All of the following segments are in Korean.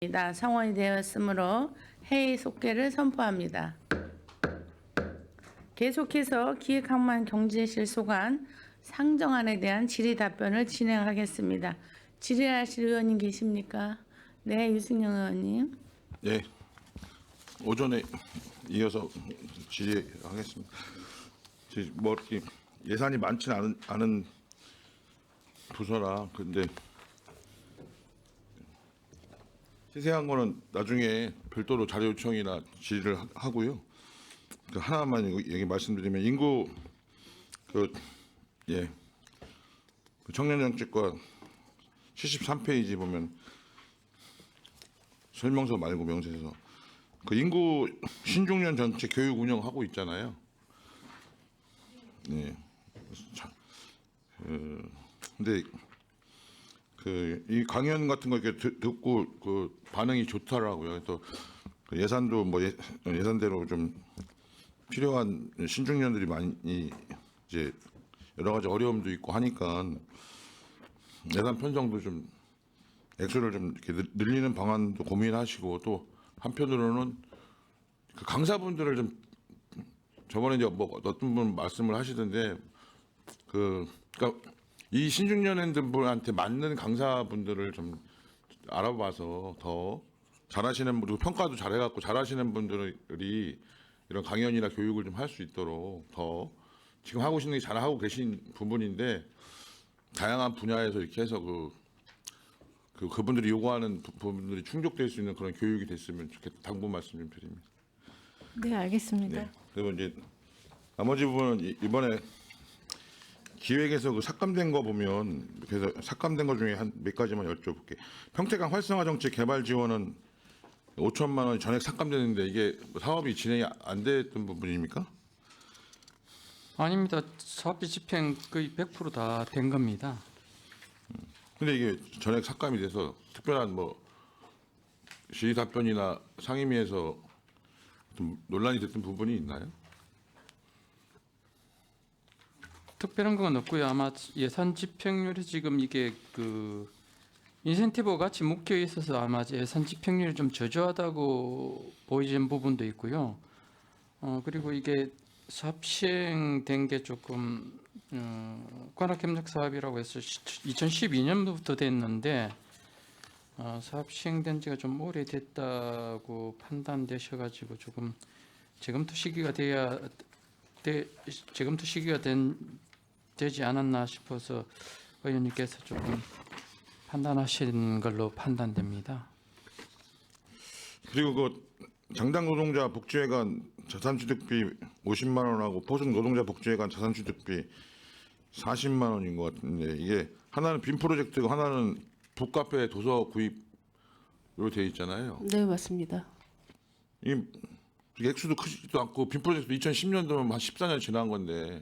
상원이 되었으므로 회의 속개를 선포합니다. 계속해서 기획항만경제실소관 상정안에 대한 질의 답변을 진행하겠습니다. 질의하실 의원님 계십니까? 네, 유승영 의원님. 네, 오전에 이어서 질의하겠습니다. 뭐 이렇게 예산이 많지는 않은 부서라 근데 세세한 거는 나중에 별도로 자료 요청이나 질의를 하고요. 그 하나만 얘기 말씀드리면 인구 그 청년 정책과 73페이지 보면 설명서 말고 명세서 그 인구 신중년 전체 교육 운영하고 있잖아요. 네. 근데 이 강연 같은 거 이렇게 듣고 그 반응이 좋더라고요. 그래서 그 예산도 뭐 예산대로 좀 필요한 신중년들이 많이 이제 여러 가지 어려움도 있고 하니까 예산 편성도 좀 액수를 좀 이렇게 늘리는 방안도 고민하시고 또 한편으로는 그 강사분들을 좀 저번에 이제 뭐 어떤 분 말씀을 하시던데 그러니까 이 신중년생들한테 맞는 강사분들을 좀 알아봐서 더 잘하시는 분, 평가도 잘해갖고 잘하시는 분들이 이런 강연이나 교육을 좀 할 수 있도록 더 지금 하고 계신 게 잘하고 계신 부분인데 다양한 분야에서 이렇게 해서 그분들이 요구하는 부분들이 충족될 수 있는 그런 교육이 됐으면 좋겠다. 당부 말씀 좀 드립니다. 네, 알겠습니다. 네. 그리고 이제 나머지 부분은 이번에 기획에서 그 삭감된 거 보면 그래서 삭감된 거 중에 한 몇 가지만 여쭤볼게. 평택강 활성화 정책 개발 지원은 5천만 원이 전액 삭감되는데 이게 사업이 진행이 안 됐던 부분입니까? 아닙니다. 사업비 집행 거의 100% 다 된 겁니다. 근데 이게 전액 삭감이 돼서 특별한 뭐 질의 답변이나 상임위에서 좀 논란이 됐던 부분이 있나요? 특별한 건 없고요. 아마 예산 집행률이 지금 이게 그 인센티브가 같이 묶여 있어서 아마 예산 집행률이 좀 저조하다고 보이는 부분도 있고요. 그리고 이게 사업 시행된 게 조금 관악협력 사업이라고 해서 2012년부터 됐는데 사업 시행된 지가 좀 오래됐다고 판단되셔가지고 조금 재검토 시기가 되지 않았나 싶어서 의원님께서 조금 판단하신 걸로 판단됩니다. 그리고 그 장당 노동자 복지회관 자산취득비 50만 원하고 포승 노동자 복지회관 자산취득비 40만 원인 것 같은데 이게 하나는 빔 프로젝트고 하나는 북카페 도서 구입으로 돼 있잖아요. 네, 맞습니다. 이 액수도 크지도 않고 빔 프로젝트 2010년도면 한 14년 지난 건데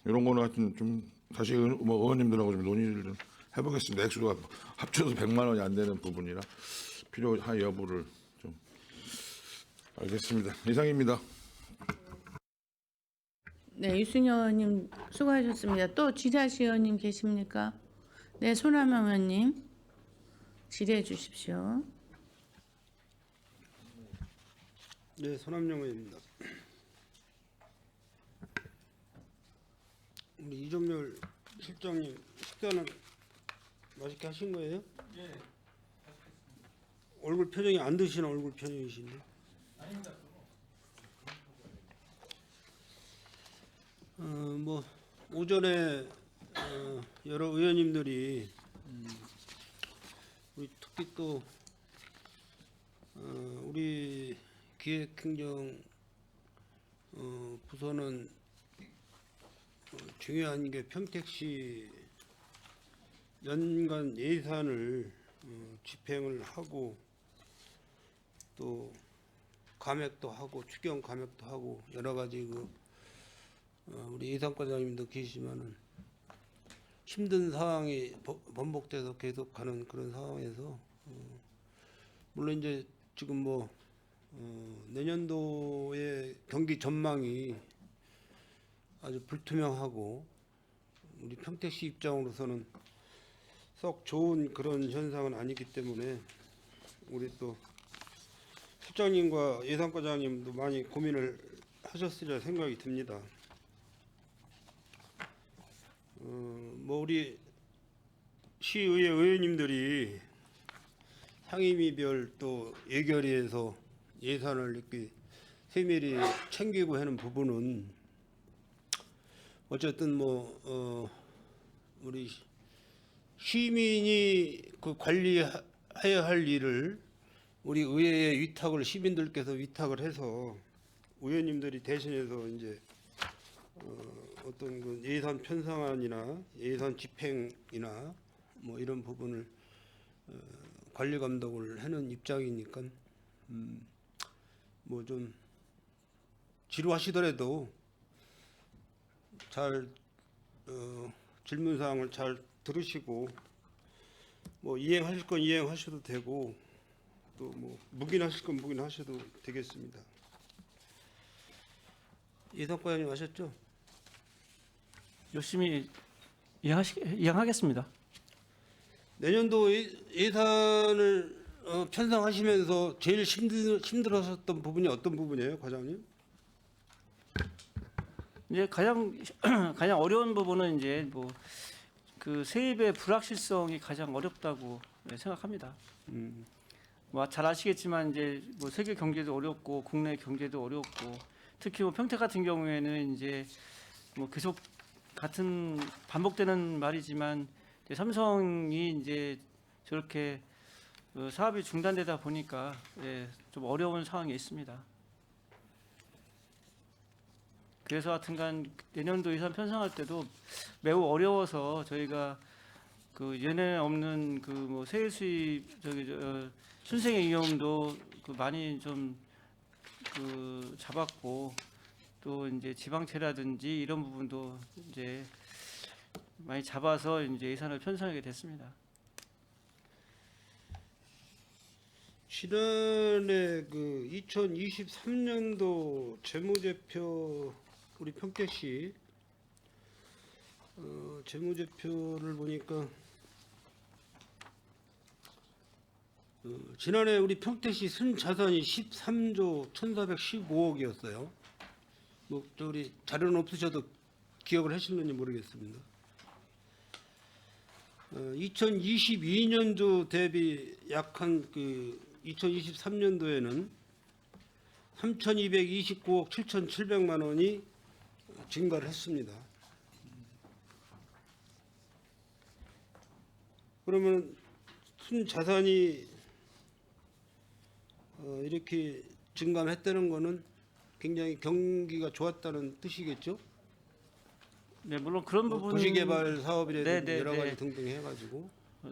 이런 거는 하여튼 좀 다시 뭐 의원님들하고 좀 논의를 좀 해보겠습니다. 액수가 합쳐서 100만 원이 안 되는 부분이라 필요한 여부를 좀 알겠습니다. 이상입니다. 네, 유승영 의원님 수고하셨습니다. 또 질의하실 의원님 계십니까? 네, 손하명 의원님 질의해 주십시오. 네, 손함영 의원입니다. 우리 이종렬 실장님 식사는 맛있게 하신 거예요? 네. 얼굴 표정이 안 드시는 얼굴 표정이신데. 아닙니다. 뭐 오전에 여러 의원님들이 우리 특히 또 우리 기획행정 부서는 중요한 게 평택시 연간 예산을 집행을 하고 또 감액도 하고 추경 감액도 하고 여러 가지 우리 예산과장님도 계시지만은 힘든 상황이 번복돼서 계속 가는 그런 상황에서 물론 이제 지금 뭐 내년도의 경기 전망이 아주 불투명하고 우리 평택시 입장으로서는 썩 좋은 그런 현상은 아니기 때문에 우리 또 실장님과 예산과장님도 많이 고민을 하셨으리라 생각이 듭니다. 뭐 우리 시의회 의원님들이 상임위별 또 예결위에서 예산을 이렇게 세밀히 챙기고 하는 부분은 어쨌든 뭐 우리 시민이 그 관리해야 할 일을 우리 의회에 위탁을 시민들께서 위탁을 해서 의원님들이 대신해서 이제 어떤 그 예산 편성안이나 예산 집행이나 뭐 이런 부분을 관리 감독을 하는 입장이니까 뭐 좀 지루하시더라도 잘 질문 사항을 잘 들으시고 뭐 이행하실 건 이행하셔도 되고 또 뭐 묵인하실 건 묵인하셔도 되겠습니다. 예산과장님 아셨죠? 열심히 이행하겠습니다. 내년도 예산을 편성하시면서 제일 힘들었었던 부분이 어떤 부분이에요, 과장님? 이제 가장 어려운 부분은 이제 뭐 그 세입의 불확실성이 가장 어렵다고 생각합니다. 뭐 잘 아시겠지만 이제 뭐 세계 경제도 어렵고 국내 경제도 어렵고 특히 뭐 평택 같은 경우에는 이제 뭐 계속 같은 반복되는 말이지만 이제 삼성이 이제 저렇게 사업이 중단되다 보니까 좀 어려운 상황에 있습니다. 그래서 하여튼간 내년도 예산 편성할 때도 매우 어려워서 저희가 그 예내 없는 그 뭐 세일 수입 순생의 위험도 그 많이 좀 그 잡았고 또 이제 지방채라든지 이런 부분도 이제 많이 잡아서 이제 예산을 편성하게 됐습니다. 지난해 그 2023년도 재무제표 우리 평택시 재무제표를 보니까 지난해 우리 평택시 순자산이 13조 1,415억이었어요. 뭐 우리 자료는 없으셔도 기억을 하시는지 모르겠습니다. 2022년도 대비 약한 그 2023년도에는 3,229억 7,700만 원이 증가를 했습니다. 그러면 순자산이 이렇게 증감했다는 것은 굉장히 경기가 좋았다는 뜻이겠죠? 네, 물론 그런 뭐 부분은 도시개발 사업이라든지 네, 여러 가지 네. 등등 해가지고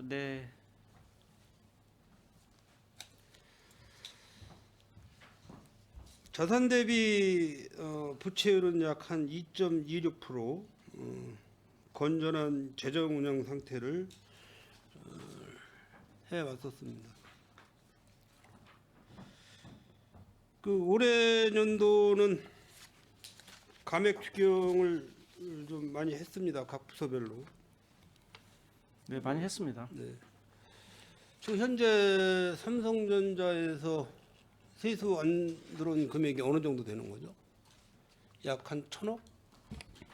네. 자산 대비 부채율은 약 한 2.26%, 건전한 재정 운영 상태를 해왔었습니다. 그 올해 연도는 감액 추경을 좀 많이 했습니다. 각 부서별로. 네, 많이 했습니다. 네. 지금 현재 삼성전자에서 세수 안 들어온 금액이 어느 정도 되는 거죠? 약 한 1,000억?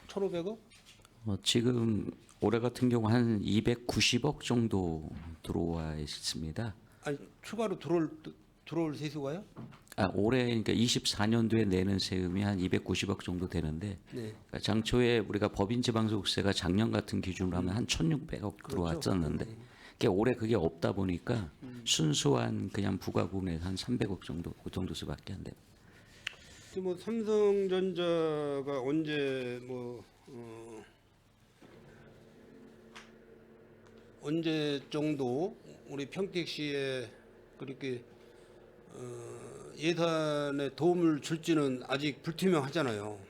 1,500억? 지금 올해 같은 경우 한 290억 정도 들어와 있습니다. 아니 추가로 들어올 세수가요? 올해 그러니까 24년도에 내는 세금이 한 290억 정도 되는데 네. 그러니까 장초에 우리가 법인지방소득세가 작년 같은 기준으로 하면 한 1,600억 들어왔었는데 그러니까 올해 그게 없다 보니까 순수한 그냥 부가분에 한 300억 정도 그 정도 수밖에 안 돼요. 뭐 삼성전자가 언제 언제 정도 우리 평택시에 그렇게 예산에 도움을 줄지는 아직 불투명하잖아요.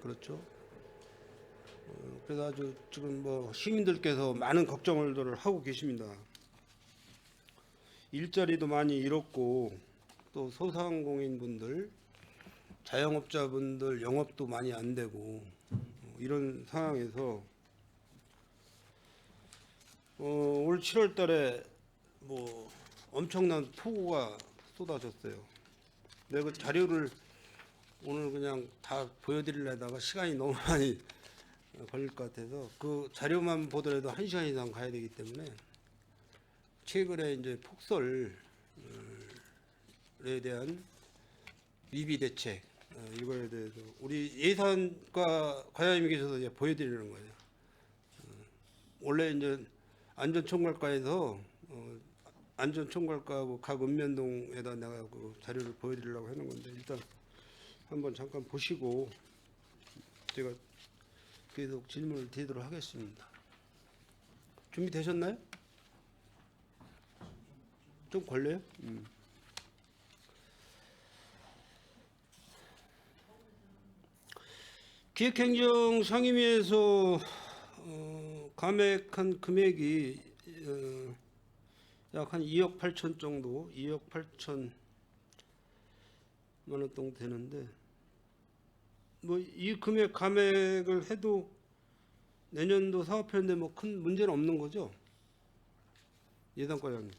그렇죠? 그래서 아주 지금 뭐 시민들께서 많은 걱정을 하고 계십니다. 일자리도 많이 잃었고 또 소상공인분들, 자영업자분들 영업도 많이 안 되고 이런 상황에서 올 7월 달에 뭐 엄청난 폭우가 쏟아졌어요. 내가 그 자료를 오늘 그냥 다 보여드리려다가 시간이 너무 많이 걸릴 것 같아서 그 자료만 보더라도 1시간 이상 가야 되기 때문에 최근에 이제 폭설에 대한 위비 대책 이거에 대해서 우리 예산과 과장님이 계셔서 이제 보여드리는 거예요. 원래 이제 안전총괄과에서 안전총괄과하고 각 읍면동에다 내가 그 자료를 보여드리려고 하는 건데 일단 한번 잠깐 보시고 제가 계속 질문을 드리도록 하겠습니다. 준비되셨나요? 좀 걸려요? 기획행정 상임위에서 감액한 금액이 약 한 2억 8천 정도, 2억 8천만 원 정도 되는데 뭐 이 금액 감액을 해도 내년도 사업하는데 뭐 큰 문제는 없는 거죠? 예산과장님.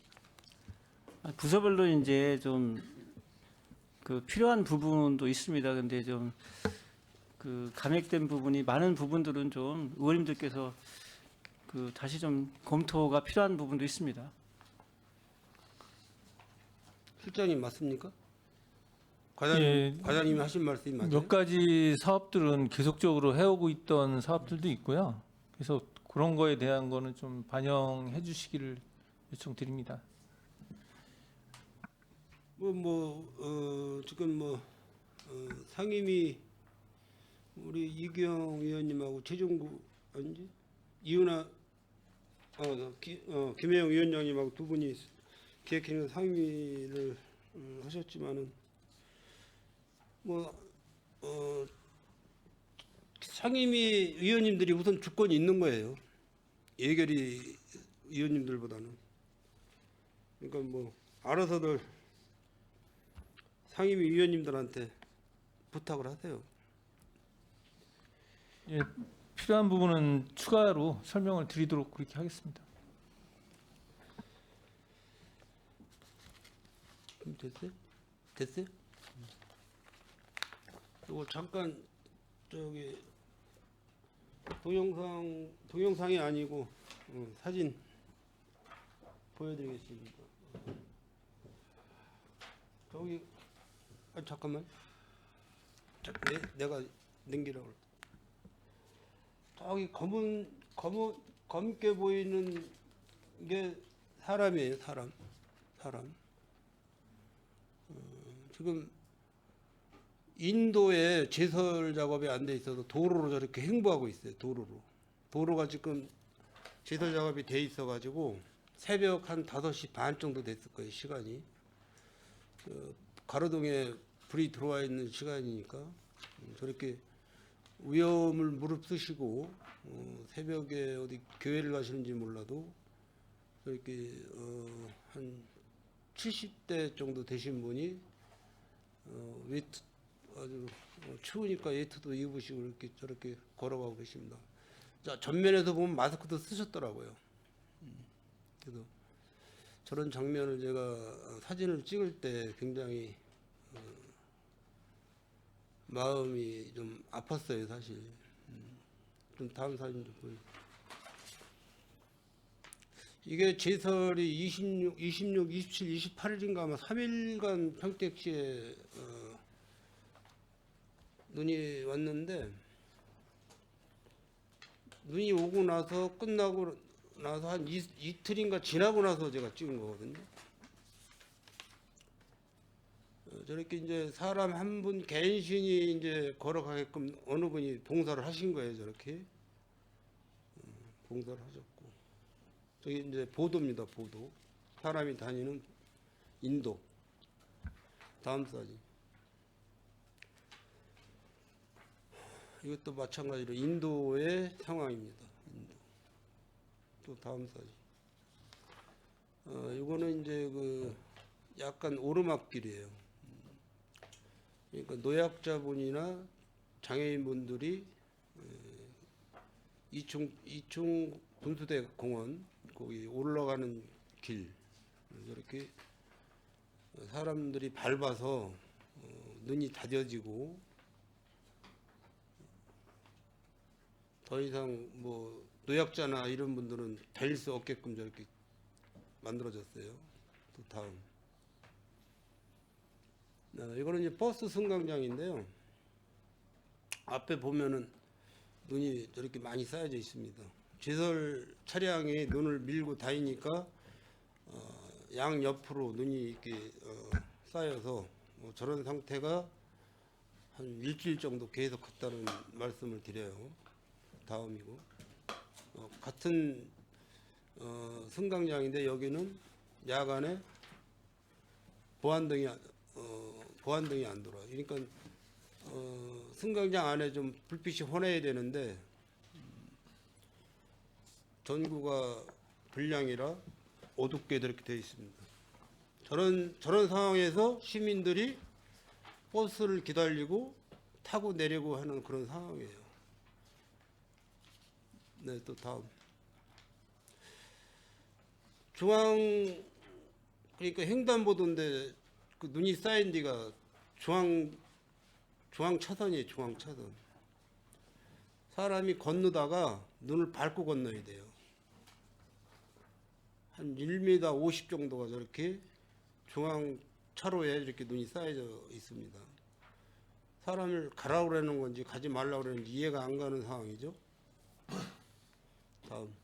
부서별로 이제 좀 그 필요한 부분도 있습니다. 근데 좀 그 감액된 부분이 많은 부분들은 좀 의원님들께서 그 다시 좀 검토가 필요한 부분도 있습니다. 실장님 맞습니까? 예. 과장님이 하신 말씀이 맞아요? 몇 가지 사업들은 계속적으로 해오고 있던 사업들도 있고요. 그래서 그런 거에 대한 거는 좀 반영해 주시기를 요청드립니다. 지금 상임위 우리 이규영 의원님하고 최종구 아니지 이윤아 김혜영 위원장님하고 두 분이 기획행정 상임위를 하셨지만은 상임위 의원님들이 우선 주권이 있는 거예요. 예결위 의원님들보다는. 그러니까 알아서들 상임위 의원님들한테 부탁을 하세요. 예, 필요한 부분은 추가로 설명을 드리도록 그렇게 하겠습니다. 그럼 됐어요? 됐어요? 이거 잠깐 저기 동영상이 아니고 사진 보여드리겠습니다. 저기 잠깐만. 내가 넘기라고 그랬다. 저기 검게 보이는 게 사람이에요. 사람. 지금 인도에 제설 작업이 안 돼 있어서 도로로 저렇게 행보하고 있어요. 도로가 지금 제설 작업이 돼 있어가지고 새벽 한 5시 반 정도 됐을 거예요. 시간이 가로등에 불이 들어와 있는 시간이니까 저렇게 위험을 무릅쓰시고 새벽에 어디 교회를 가시는지 몰라도 저렇게 한 70대 정도 되신 분이 외투 아주 추우니까 외투도 입으시고 이렇게 저렇게 걸어가고 계십니다. 자, 전면에서 보면 마스크도 쓰셨더라고요. 그래서 저런 장면을 제가 사진을 찍을 때 굉장히 마음이 좀 아팠어요, 사실. 좀 다음 사진 좀 보여주세요. 이게 제설이 26, 27, 28일인가 아마 3일간 평택시에 눈이 왔는데 눈이 오고 나서 끝나고 나서 한 이틀인가 지나고 나서 제가 찍은 거거든요. 저렇게 이제 사람 한 분 개인신이 이제 걸어가게끔 어느 분이 봉사를 하신 거예요, 저렇게. 봉사를 하셨고. 저기 이제 보도입니다, 보도. 사람이 다니는 인도. 다음 사진. 이것도 마찬가지로 인도의 상황입니다. 인도. 또 다음 사진. 이거는 이제 그 약간 오르막길이에요. 그러니까 노약자분이나 장애인분들이 이충 분수대 공원 거기 올라가는 길 저렇게 사람들이 밟아서 눈이 다져지고 더 이상 뭐 노약자나 이런 분들은 다닐 수 없게끔 저렇게 만들어졌어요. 또 다음. 이거는 이제 버스 승강장인데요. 앞에 보면은 눈이 저렇게 많이 쌓여져 있습니다. 제설 차량이 눈을 밀고 다니니까 양 옆으로 눈이 이렇게 쌓여서 저런 상태가 한 일주일 정도 계속 갔다는 말씀을 드려요. 다음이고 같은 승강장인데 여기는 야간에 보안등이 안 돌아. 그러니까 승강장 안에 좀 불빛이 환해야 되는데 전구가 불량이라 어둡게 이렇게 되어 있습니다. 저런 상황에서 시민들이 버스를 기다리고 타고 내려고 하는 그런 상황이에요. 네, 또 다음. 그러니까 횡단보도인데 그 눈이 쌓인 데가 중앙 차선이에요. 중앙 차선. 사람이 건너다가 눈을 밟고 건너야 돼요. 한 1m 50 정도가 저렇게 중앙 차로에 이렇게 눈이 쌓여져 있습니다. 사람을 가라고 그러는 건지 가지 말라고 그러는지 이해가 안 가는 상황이죠. 다음.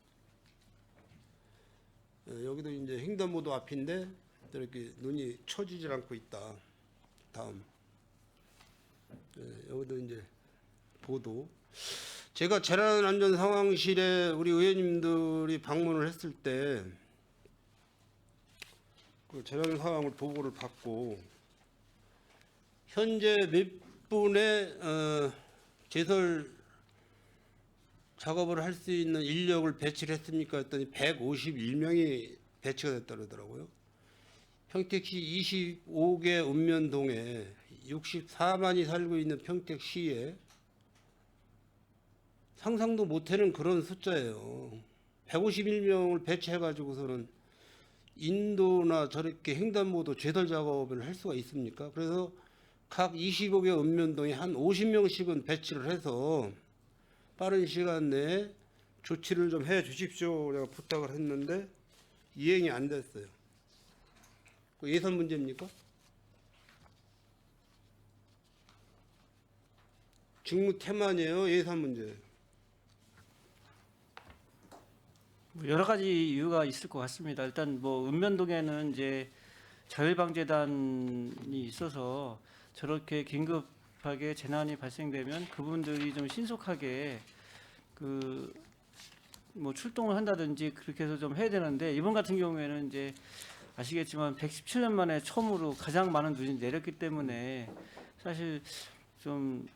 여기도 이제 횡단보도 앞인데 이렇게 눈이 처지질 않고 있다. 다음. 여기도 이제 보도. 제가 재난안전상황실에 우리 의원님들이 방문을 했을 때 그 재난 상황을 보고를 받고 현재 몇 분의 제설 작업을 할 수 있는 인력을 배치를 했습니까 했더니 151명이 배치가 됐다 그러더라고요. 평택시 25개 읍면동에 64만이 살고 있는 평택시에 상상도 못하는 그런 숫자예요. 151명을 배치해가지고서는 인도나 저렇게 횡단보도 제설 작업을 할 수가 있습니까? 그래서 각 25개 읍면동에 한 50명씩은 배치를 해서 빠른 시간 내에 조치를 좀 해 주십시오. 제가 부탁을 했는데 이행이 안 됐어요. 그 예산 문제입니까? 직무 태만이에요. 예산 문제. 여러 가지 이유가 있을 것 같습니다. 일단 뭐 읍면동에는 이제 자율방재단이 있어서 저렇게 긴급하게 재난이 발생되면 그분들이 좀 신속하게 그 뭐 출동을 한다든지 그렇게 해서 좀 해야 되는데 이번 같은 경우에는 이제 아시겠지만 117년 만에 처음으로 가장 많은 눈이 내렸기 때문에 사실 좀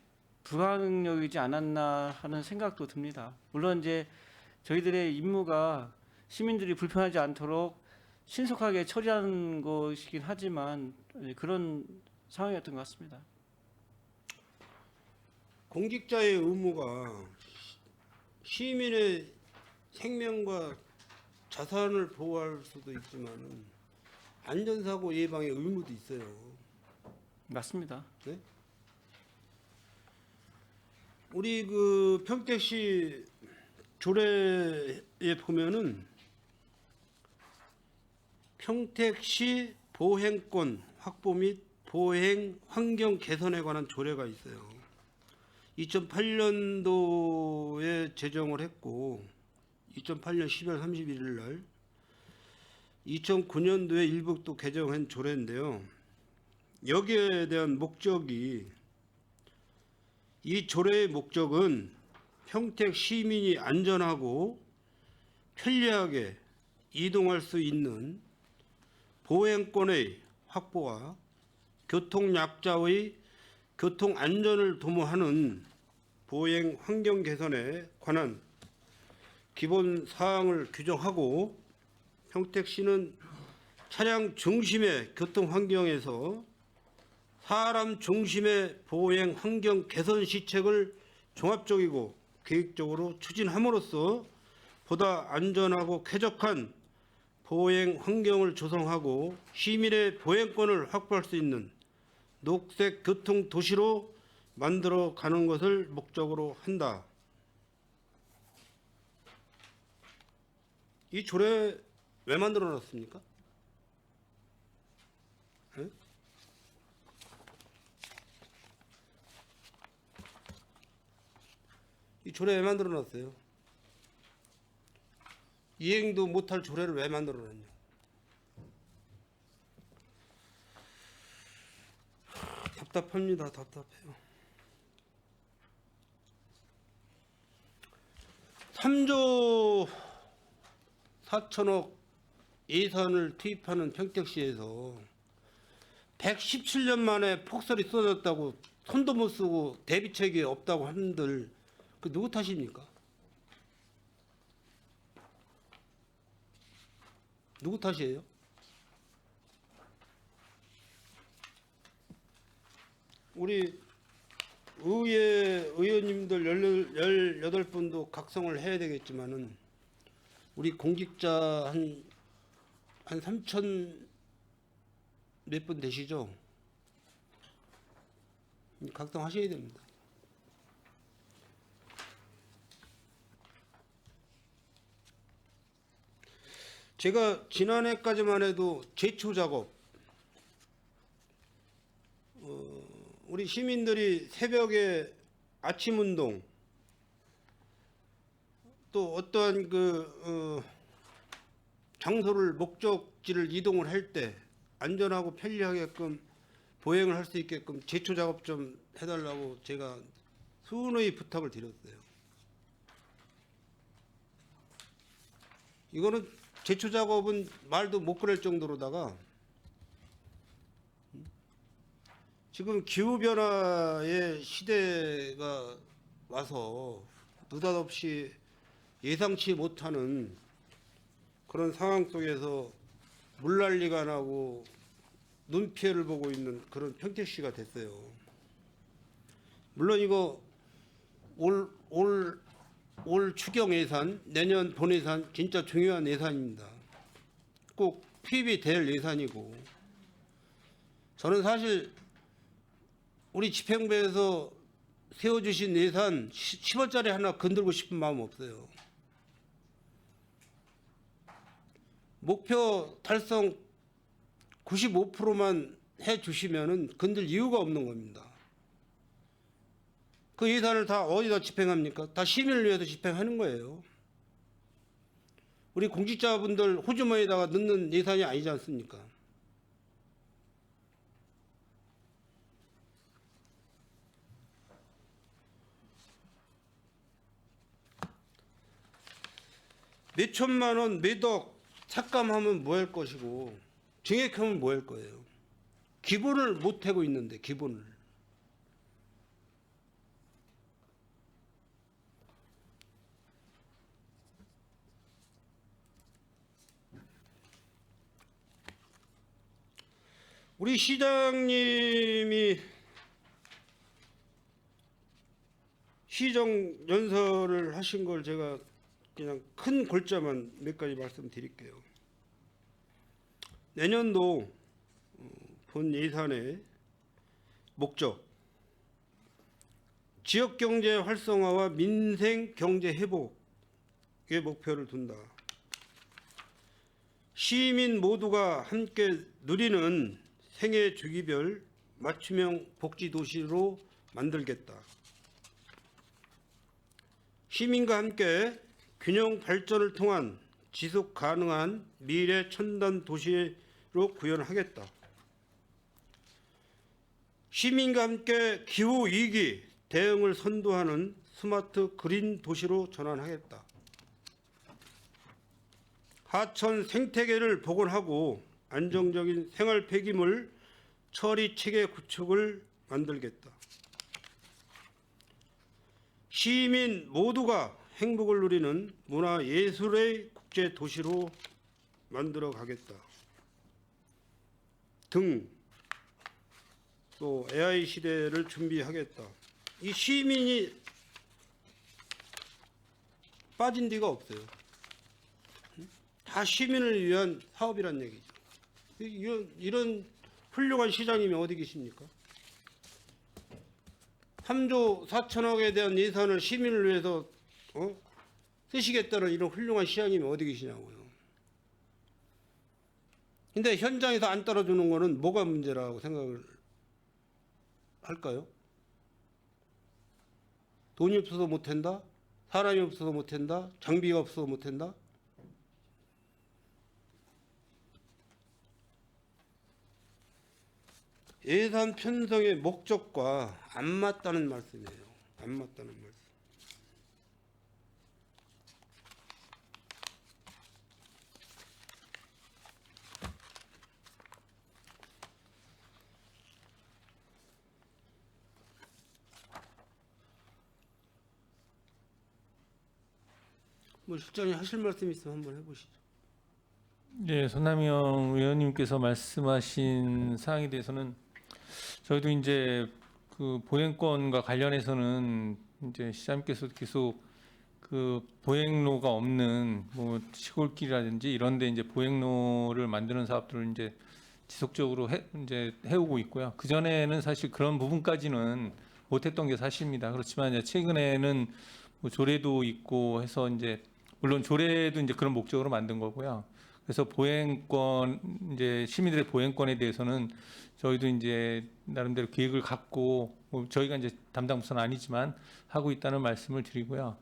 불가능력이지 않았나 하는 생각도 듭니다. 물론 이제 저희들의 임무가 시민들이 불편하지 않도록 신속하게 처리하는 것이긴 하지만 그런 상황이었던 것 같습니다. 공직자의 의무가 시민의 생명과 자산을 보호할 수도 있지만 안전사고 예방의 의무도 있어요. 맞습니다. 네? 우리 그 평택시 조례에 보면은 평택시 보행권 확보 및 보행 환경 개선에 관한 조례가 있어요. 2008년도에 제정을 했고 2008년 10월 31일 날 2009년도에 일부 또 개정한 조례인데요. 여기에 대한 목적이 이 조례의 목적은 평택 시민이 안전하고 편리하게 이동할 수 있는 보행권의 확보와 교통약자의 교통 안전을 도모하는 보행 환경 개선에 관한 기본 사항을 규정하고 평택시는 차량 중심의 교통 환경에서 사람 중심의 보행 환경 개선 시책을 종합적이고 계획적으로 추진함으로써 보다 안전하고 쾌적한 보행 환경을 조성하고 시민의 보행권을 확보할 수 있는 녹색 교통 도시로 만들어 가는 것을 목적으로 한다. 이 조례 왜 만들어 놨습니까? 예? 이 조례 왜 만들어 놨어요? 이행도 못할 조례를 왜 만들어 놨냐? 답답합니다. 답답해요. 3조 4천억 예산을 투입하는 평택시에서 117년 만에 폭설이 쏟아졌다고 손도 못 쓰고 대비책이 없다고 하는들 그 누구 탓입니까? 누구 탓이에요? 우리 의회 의원님들 18분도 각성을 해야 되겠지만은 우리 공직자 한 3천 몇 분 되시죠? 각성하셔야 됩니다. 제가 지난해까지만 해도 제초 작업, 우리 시민들이 새벽에 아침 운동, 또 어떠한 장소를 목적지를 이동을 할 때 안전하고 편리하게끔 보행을 할 수 있게끔 제초 작업 좀 해달라고 제가 수은의 부탁을 드렸어요. 이거는 제초 작업은 말도 못 꺼낼 정도로다가 지금 기후변화의 시대가 와서 느닷없이 예상치 못하는 그런 상황 속에서 물난리가 나고 눈 피해를 보고 있는 그런 평택시가 됐어요. 물론 이거 올 추경 예산, 내년 본 예산 진짜 중요한 예산입니다. 꼭 투입이 될 예산이고, 저는 사실 우리 집행부에서 세워주신 예산 10원짜리 하나 건들고 싶은 마음 없어요. 목표 달성 95%만 해주시면은 건들 이유가 없는 겁니다. 그 예산을 다 어디다 집행합니까? 다 시민을 위해서 집행하는 거예요. 우리 공직자분들 호주머니에다가 넣는 예산이 아니지 않습니까? 몇 천만 원, 몇 억 삭감하면 뭐 할 것이고 증액하면 뭐 할 거예요. 기본을 못 하고 있는데, 기본을. 우리 시장님이 시정 연설을 하신 걸 제가 그냥 큰 골자만 몇 가지 말씀드릴게요. 내년도 본 예산의 목적, 지역경제 활성화와 민생경제 회복의 목표를 둔다. 시민 모두가 함께 누리는 생애 주기별 맞춤형 복지도시로 만들겠다. 시민과 함께 균형 발전을 통한 지속 가능한 미래 첨단 도시로 구현하겠다. 시민과 함께 기후 위기 대응을 선도하는 스마트 그린 도시로 전환하겠다. 하천 생태계를 복원하고 안정적인 생활 폐기물 처리 체계 구축을 만들겠다. 시민 모두가 행복을 누리는 문화예술의 국제 도시로 만들어 가겠다. 등 또 AI 시대를 준비하겠다. 이 시민이 빠진 데가 없어요. 다 시민을 위한 사업이란 얘기죠. 이런 훌륭한 시장님이 어디 계십니까? 3조 4천억에 대한 예산을 시민을 위해서 쓰시겠다는 이런 훌륭한 시장님이 어디 계시냐고요. 근데 현장에서 안 따라주는 거는 뭐가 문제라고 생각을 할까요? 돈이 없어서 못한다? 사람이 없어서 못한다? 장비가 없어서 못한다? 예산 편성의 목적과 안 맞다는 말씀이에요. 안 맞다는 말씀. 뭐 실장님 하실 말씀 있으면 한번 해보시죠. 네, 손남영 의원님께서 말씀하신 사항에 대해서는 저희도 이제 그 보행권과 관련해서는 이제 시장님께서 계속 그 보행로가 없는 뭐 시골길이라든지 이런데 이제 보행로를 만드는 사업들을 이제 지속적으로 이제 해오고 있고요. 그 전에는 사실 그런 부분까지는 못했던 게 사실입니다. 그렇지만 이제 최근에는 뭐 조례도 있고 해서 이제 물론 조례도 이제 그런 목적으로 만든 거고요. 그래서 보행권 이제 시민들의 보행권에 대해서는 저희도 이제 나름대로 계획을 갖고 뭐 저희가 이제 담당 부서는 아니지만 하고 있다는 말씀을 드리고요.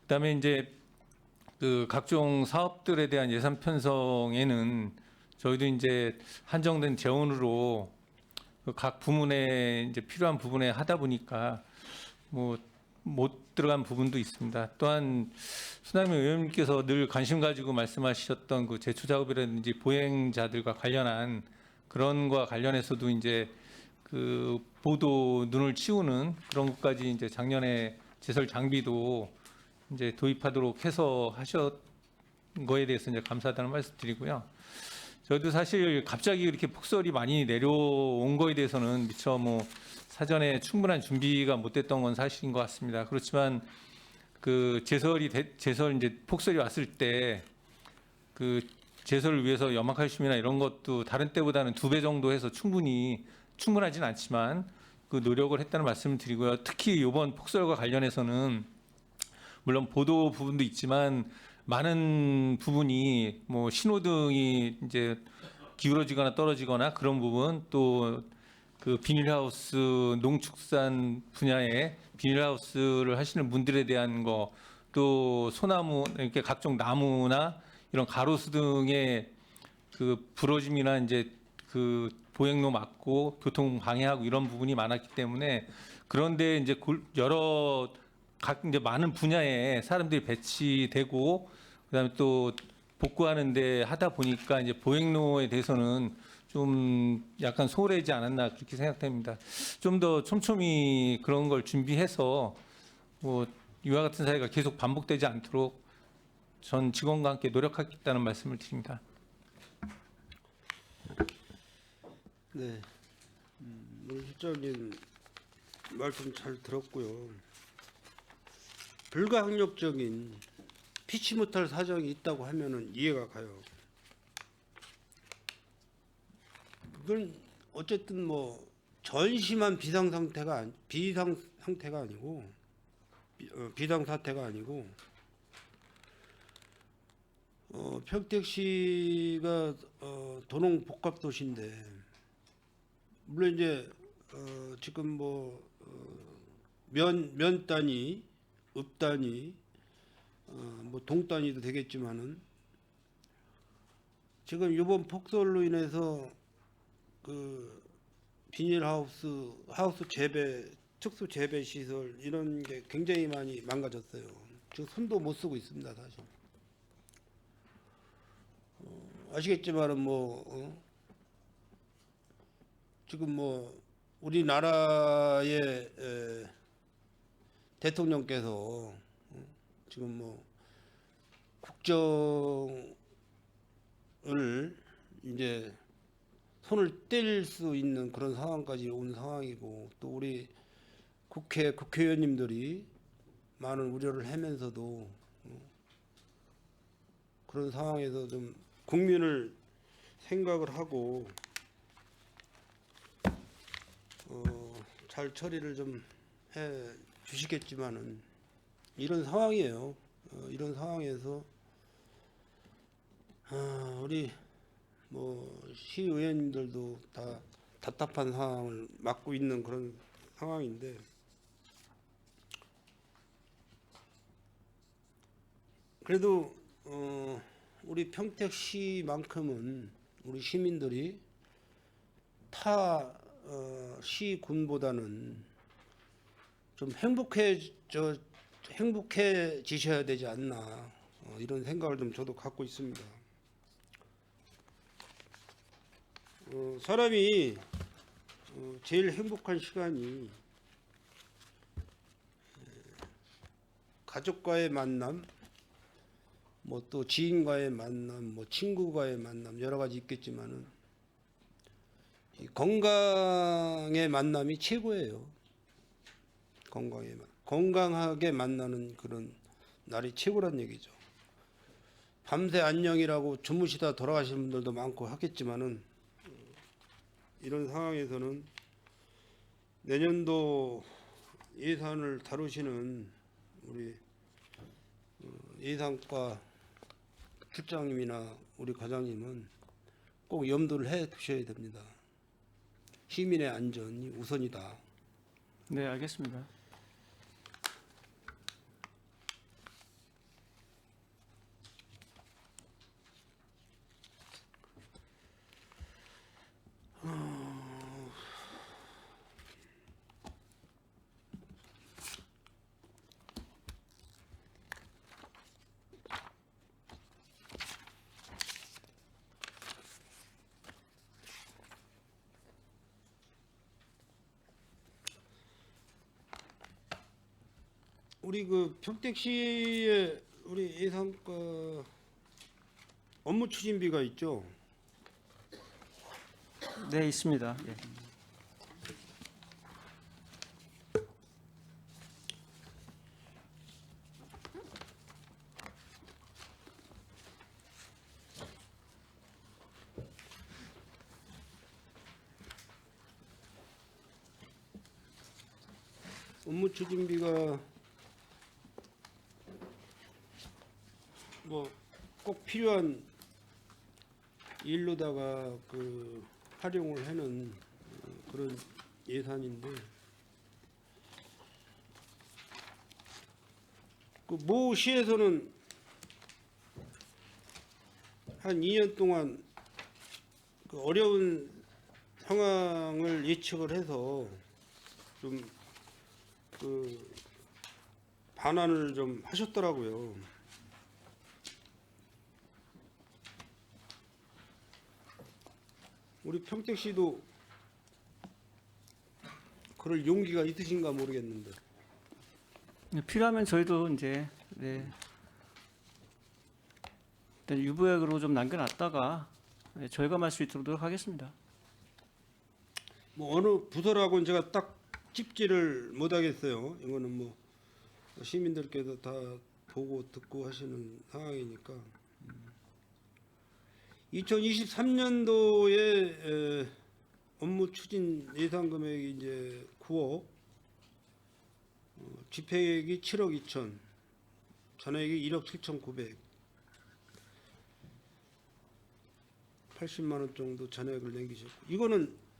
그다음에 이제 그 각종 사업들에 대한 예산 편성에는 저희도 이제 한정된 재원으로 그 각 부문에 이제 필요한 부분에 하다 보니까 뭐 못 들어간 부분도 있습니다. 또한 손남영 의원님께서 늘 관심 가지고 말씀하셨던 그 제초 작업이라든지 보행자들과 관련한 그런 거와 관련해서도 이제 그 보도 눈을 치우는 그런 것까지 이제 작년에 제설 장비도 이제 도입하도록 해서 하셨 거에 대해서 이제 감사하다는 말씀 드리고요. 저도 사실 갑자기 이렇게 폭설이 많이 내려온 거에 대해서는 미처 뭐 사전에 충분한 준비가 못 됐던 건 사실인 것 같습니다. 그렇지만 그 제설 이제 폭설이 왔을 때 그 제설을 위해서 염화칼슘이나 이런 것도 다른 때보다는 2배 정도 해서 충분하진 않지만 그 노력을 했다는 말씀을 드리고요. 특히 이번 폭설과 관련해서는 물론 보도 부분도 있지만 많은 부분이 뭐 신호등이 이제 기울어지거나 떨어지거나 그런 부분 또 그 비닐하우스 농축산 분야의 비닐하우스를 하시는 분들에 대한 거 또 소나무 이렇게 각종 나무나 이런 가로수 등의 그 부러짐이나 이제 그 보행로 막고 교통 방해하고 이런 부분이 많았기 때문에 그런데 이제 여러 각 이제 많은 분야에 사람들이 배치되고 그다음에 또 복구하는데 하다 보니까 이제 보행로에 대해서는 좀 약간 소홀하지 않았나 그렇게 생각됩니다. 좀 더 촘촘히 그런 걸 준비해서 뭐 이와 같은 사례가 계속 반복되지 않도록 전 직원과 함께 노력하겠다는 말씀을 드립니다. 네, 우리 실장님 말씀 잘 들었고요. 불가항력적인 피치 못할 사정이 있다고 하면은 이해가 가요. 그건 어쨌든 뭐 전심한 비상 상태가 아니고 비상 사태가 아니고 평택시가 도농 복합 도시인데 물론 이제 지금 뭐 면 단위, 읍 단위, 뭐 동 단위도 되겠지만은 지금 이번 폭설로 인해서 그 비닐하우스, 하우스 재배, 특수 재배 시설 이런 게 굉장히 많이 망가졌어요. 지금 손도 못 쓰고 있습니다, 사실. 아시겠지만은 뭐 지금 뭐 우리나라의 대통령께서 지금 뭐 국정을 이제 손을 뗄 수 있는 그런 상황까지 온 상황이고 또 우리 국회의원님들이 많은 우려를 하면서도 그런 상황에서 좀 국민을 생각을 하고 잘 처리를 좀 해 주시겠지만은 이런 상황이에요. 이런 상황에서 우리 뭐 시의원님들도 다 답답한 상황을 맞고 있는 그런 상황인데 그래도 우리 평택시만큼은 우리 시민들이 타 시군보다는 좀 행복해지셔야 되지 않나 이런 생각을 좀 저도 갖고 있습니다. 사람이 제일 행복한 시간이 가족과의 만남, 뭐 또 지인과의 만남, 뭐 친구과의 만남 여러 가지 있겠지만은 이 건강의 만남이 최고예요. 건강하게 만나는 그런 날이 최고란 얘기죠. 밤새 안녕이라고 주무시다 돌아가시는 분들도 많고 하겠지만은 이런 상황에서는 내년도 예산을 다루시는 우리 예산과 실장님이나 우리 과장님은 꼭 염두를 해 두셔야 됩니다. 시민의 안전이 우선이다. 네, 알겠습니다. 우리 그 평택시에 우리 예산과 업무 추진비가 있죠. 네, 있습니다. 예. 업무 추진비가 뭐 꼭 필요한 일로다가 그 활용을 하는 그런 예산인데 그 모 시에서는 한 2년 동안 그 어려운 상황을 예측을 해서 좀 그 반환을 좀 하셨더라고요. 우리 평택시도 그럴 용기가 있으신가 모르겠는데. 필요하면 저희도 이제 네. 일단 유보액으로 좀 남겨놨다가 네, 절감할 수 있도록 노력하겠습니다. 뭐 어느 부서라고는 제가 딱 찝지를 못하겠어요. 이거는 뭐 시민들께서 다 보고 듣고 하시는 상황이니까. 2023년도에 업무 추진 예산 금액이 이제 9억, 집행액이 7억 2천, 잔액이 1억 7,900, 80만 원 정도 잔액을 남기셨고, 이거는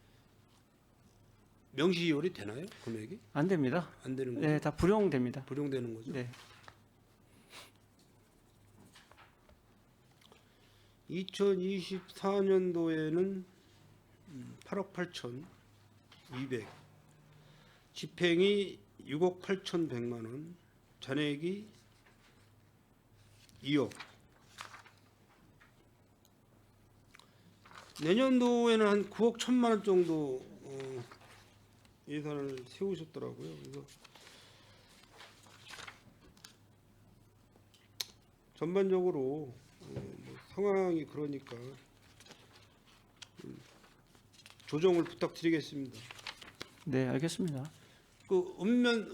명시이월이 되나요? 금액이? 안 됩니다. 안 되는 거죠? 네, 다 불용됩니다. 불용되는 거죠? 네. 2024년도에는 8억 8천 200, 집행이 6억 8,100만 원, 잔액이 2억. 내년도에는 한 9억 1천만 원 정도 예산을 세우셨더라고요. 그래서 전반적으로 뭐 상황이 그러니까 조정을 부탁드리겠습니다. 네, 알겠습니다. 그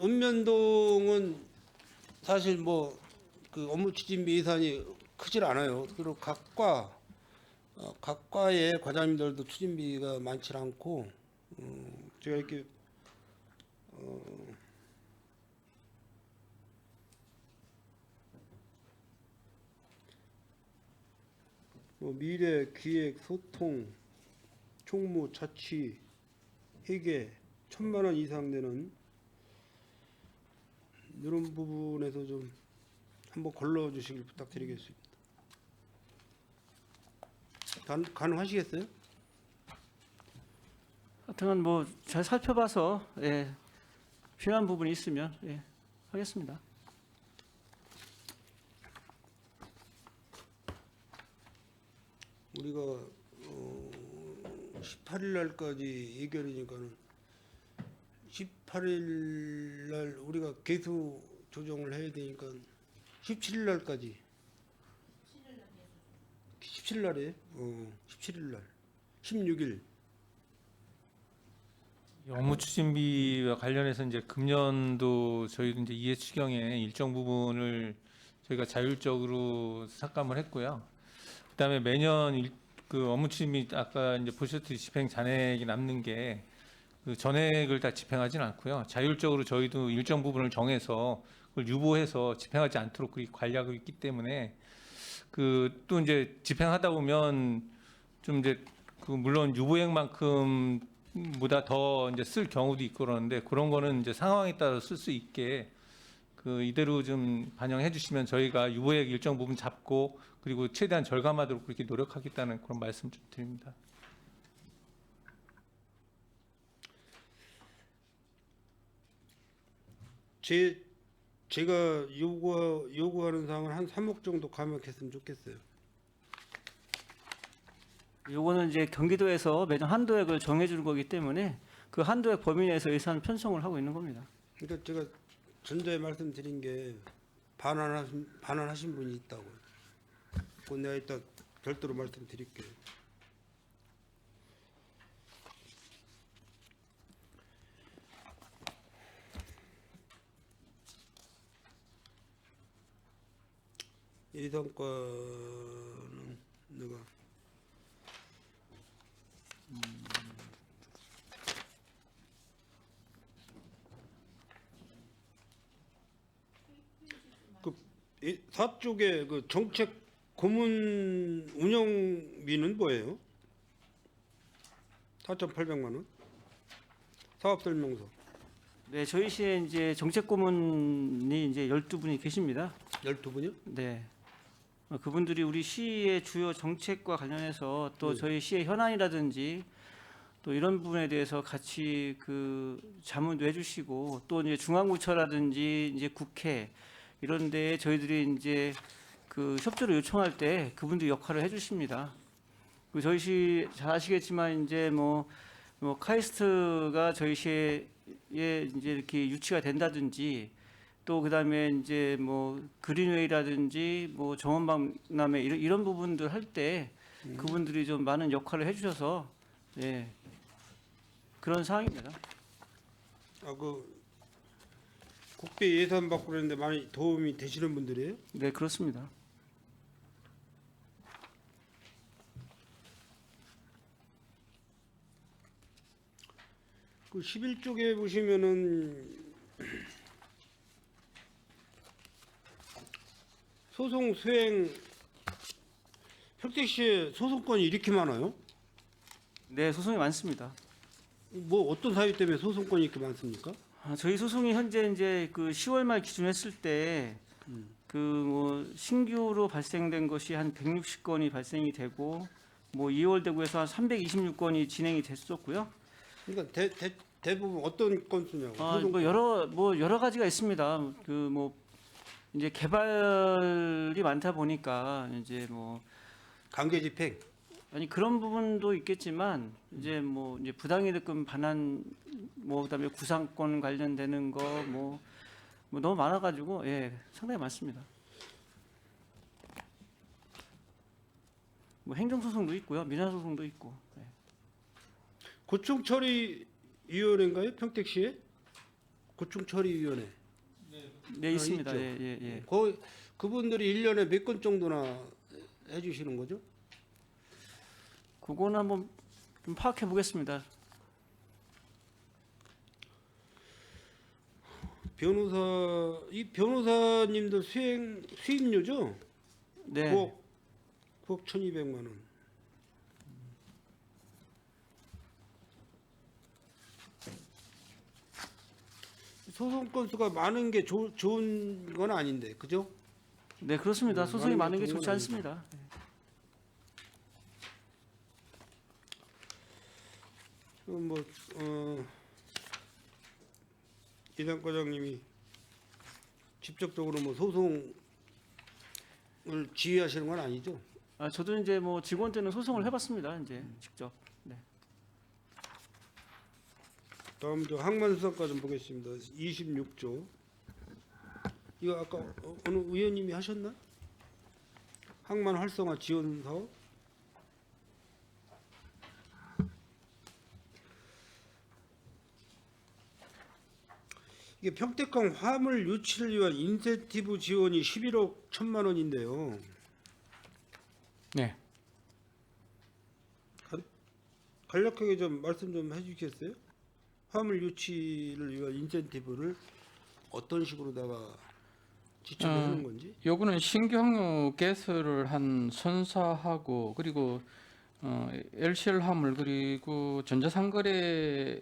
읍면동은 사실 뭐 그 업무 추진비 예산이 크질 않아요. 그리고 각 과의 과장님들도 추진비가 많지 않고 제가 이렇게 뭐 미래, 기획, 소통, 총무, 자치, 회계 1,000만 원 이상 되는 이런 부분에서 좀 한번 걸러 주시길 부탁드리겠습니다. 가능하시겠어요? 하여튼 뭐 잘 살펴봐서 예, 필요한 부분이 있으면 예, 하겠습니다. 우리가 18일 날까지 예결이니까는 18일 날 우리가 개수 조정을 해야 되니까 17일 날까지 17일 날에 17일 날 16일 이 업무 추진비와 관련해서 이제 금년도 저희도 이제 이해 추경의 일정 부분을 저희가 자율적으로 삭감을 했고요. 그다음에 매년 그 업무 추진비 아까 이제 보셨듯이 집행 잔액이 남는 게 그 전액을 다 집행하지는 않고요. 자율적으로 저희도 일정 부분을 정해서 그걸 유보해서 집행하지 않도록 그렇게 관리하고 있기 때문에 그 또 이제 집행하다 보면 좀 이제 그 물론 유보액만큼보다 더 이제 쓸 경우도 있고 그러는데 그런 거는 이제 상황에 따라 쓸 수 있게 그 이대로 좀 반영해 주시면 저희가 유보액 일정 부분 잡고 그리고 최대한 절감하도록 그렇게 노력하겠다는 그런 말씀 좀 드립니다. 제가 요구하는 사항은 한 3억 정도 감액했으면 좋겠어요. 요거는 이제 경기도에서 매년 한도액을 정해주는 거기 때문에 그 한도액 범위 내에서 예산 편성을 하고 있는 겁니다. 그러니까 제가 전자에 말씀드린 게 반환하신 분이 있다고. 그건 내가 이따 별도로 말씀드릴게요. 예산과는 내가 사업 쪽에 그 정책 고문 운영비는 뭐예요? 4,800만 원. 사업 설명서 네, 저희 시에 이제 정책 고문이 이제 12분이 계십니다. 12분이요? 네. 그분들이 우리 시의 주요 정책과 관련해서 또 저희 시의 현안이라든지 또 이런 부분에 대해서 같이 그 자문도 해주시고 또 이제 중앙부처라든지 이제 국회 이런 데에 저희들이 이제 그 협조를 요청할 때 그분들이 역할을 해주십니다. 그 저희 시 잘 아시겠지만 이제 뭐 카이스트가 저희 시에 이제 이렇게 유치가 된다든지 또 그다음에 이제 뭐 그린웨이라든지 뭐 정원박람회 이런 부분들 할 때 그분들이 좀 많은 역할을 해주셔서 예 그런 상황입니다. 그 국비 예산 받고 그러는데 많이 도움이 되시는 분들이에요? 네 그렇습니다. 그 11쪽에 보시면은 소송 수행 평택시에 소송건이 이렇게 많아요? 네 소송이 많습니다. 뭐 어떤 사유 때문에 소송건이 이렇게 많습니까? 저희 소송이 현재 이제 그 10월 말 기준 했을 때 그 뭐 신규로 발생된 것이 한 160건이 발생이 되고 뭐 2월 되고 해서 한 326건이 진행이 됐었고요. 그러니까 대부분 어떤 건수냐고. 뭐 여러 가지가 있습니다. 그 뭐 이제 개발이 많다 보니까 이제 뭐 강제 집행. 아니 그런 부분도 있겠지만 이제 뭐 이제 부당이득금 반환 뭐 그다음에 구상권 관련되는 거 뭐 너무 많아가지고 예 상당히 많습니다. 뭐 행정소송도 있고요, 민사소송도 있고. 예. 고충처리위원회인가요? 평택시에 고충처리위원회. 네 있습니다. 있죠. 예. 그분들이 1년에 몇 건 정도나 해주시는 거죠? 그거는 한번 좀 파악해 보겠습니다. 이 변호사님들 수임료죠? 네. 9억 1,200만 원. 소송 건수가 많은 게 좋은 건 아닌데, 그죠? 네, 그렇습니다. 소송이 많은 게 좋은 좋지 건 않습니다. 그럼 이당 과장님이 직접적으로 뭐 소송을 지휘하시는 건 아니죠? 아, 저도 이제 뭐 직원 때는 소송을 해봤습니다. 이제 직접. 네. 다음 저 항만수사과 좀 보겠습니다. 26조. 이거 아까 어느 의원님이 하셨나? 항만 활성화 지원 사업? 이게 평택항 화물 유치를 위한 인센티브 지원이 11억 1천만 원인데요. 네. 간략하게 좀 말씀 좀 해주시겠어요? 화물 유치를 위한 인센티브를 어떤 식으로다가 지출을 하는 건지? 요거는 신규 항로 개설을 한 선사하고 그리고 LCL 화물 그리고 전자상거래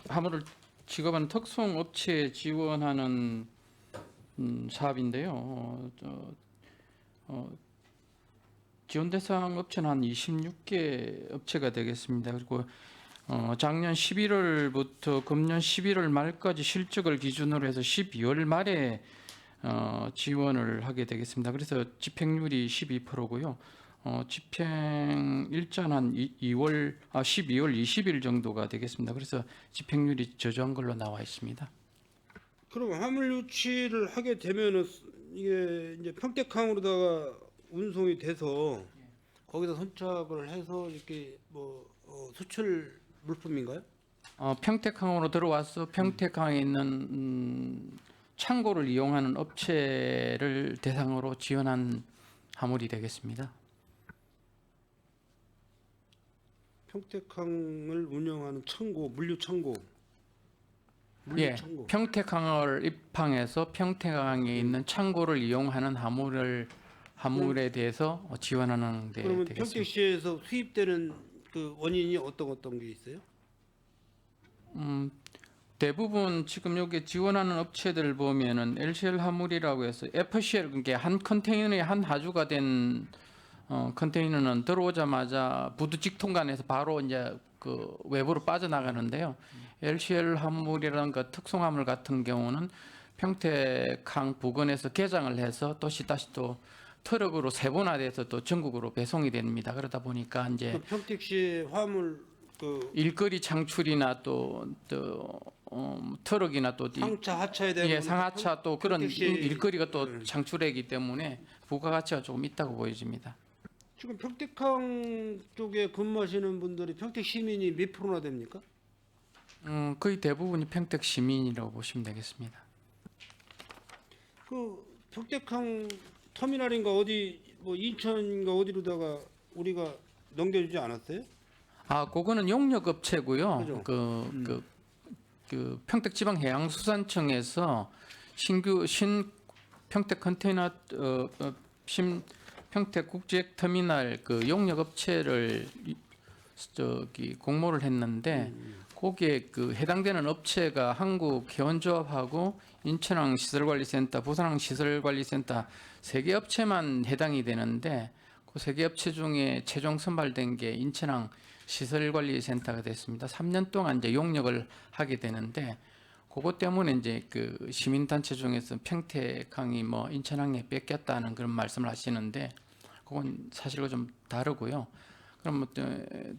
화물을 지급하는 특송 업체에 지원하는 사업인데요. 지원 대상 업체는 한 26개 업체가 되겠습니다. 그리고 작년 11월부터 금년 11월 말까지 실적을 기준으로 해서 12월 말에 지원을 하게 되겠습니다. 그래서 집행률이 12%고요. 집행 일자는 한 12월 20일 정도가 되겠습니다. 그래서 집행률이 저조한 걸로 나와 있습니다. 그럼 화물 유치를 하게 되면은 이게 이제 평택항으로다가 운송이 돼서 거기서 선착을 해서 이렇게 수출 물품인가요? 평택항으로 들어와서 평택항에 있는 창고를 이용하는 업체를 대상으로 지원한 화물이 되겠습니다. 평택항을 운영하는 창고, 물류창고. 예, 평택항을 입항해서 평택항에 있는 창고를 이용하는 화물에 대해서 지원하는 데 그러면 되겠습니다. 평택시에서 수입되는 그 원인이 어떤 게 있어요? 대부분 지금 여기 지원하는 업체들 보면은 LCL 화물이라고 해서 FCL 그러니까 한 컨테이너에 한 하주가 된 컨테이너는 들어오자마자 부두 직통관에서 바로 이제 그 외부로 빠져나가는데요. LCL 화물이라는 그 특송 화물 같은 경우는 평택항 부근에서 개장을 해서 다시 또 트럭으로 세분화돼서 또 전국으로 배송이 됩니다. 그러다 보니까 이제 그 평택시 화물 일거리 창출이나 또 트럭이나 또 상차 하차에 대한 예, 상하차 또 그런 평택시 일거리가 또 창출되기 때문에 부가가치가 조금 있다고 보여집니다. 지금 평택항 쪽에 근무하시는 분들이 평택 시민이 몇 프로나 됩니까? 거의 대부분이 평택 시민이라고 보시면 되겠습니다. 그 평택항 터미널인가 어디 인천인가 어디로다가 우리가 넘겨주지 않았어요? 그거는 용역 업체고요. 그죠? 그 평택지방해양수산청에서 신 평택 컨테이너 평택국제터미널 그 용역 업체를 공모를 했는데 거기에 그 해당되는 업체가 한국해운조합하고 인천항 시설관리센터, 부산항 시설관리센터 3개 업체만 해당이 되는데 그 3개 업체 중에 최종 선발된 게 인천항 시설관리센터가 됐습니다. 3년 동안 이제 용역을 하게 되는데 그것 때문에 이제 그 시민단체 중에서 평택항이 인천항에 뺏겼다는 그런 말씀을 하시는데 그건 사실과 좀 다르고요. 그럼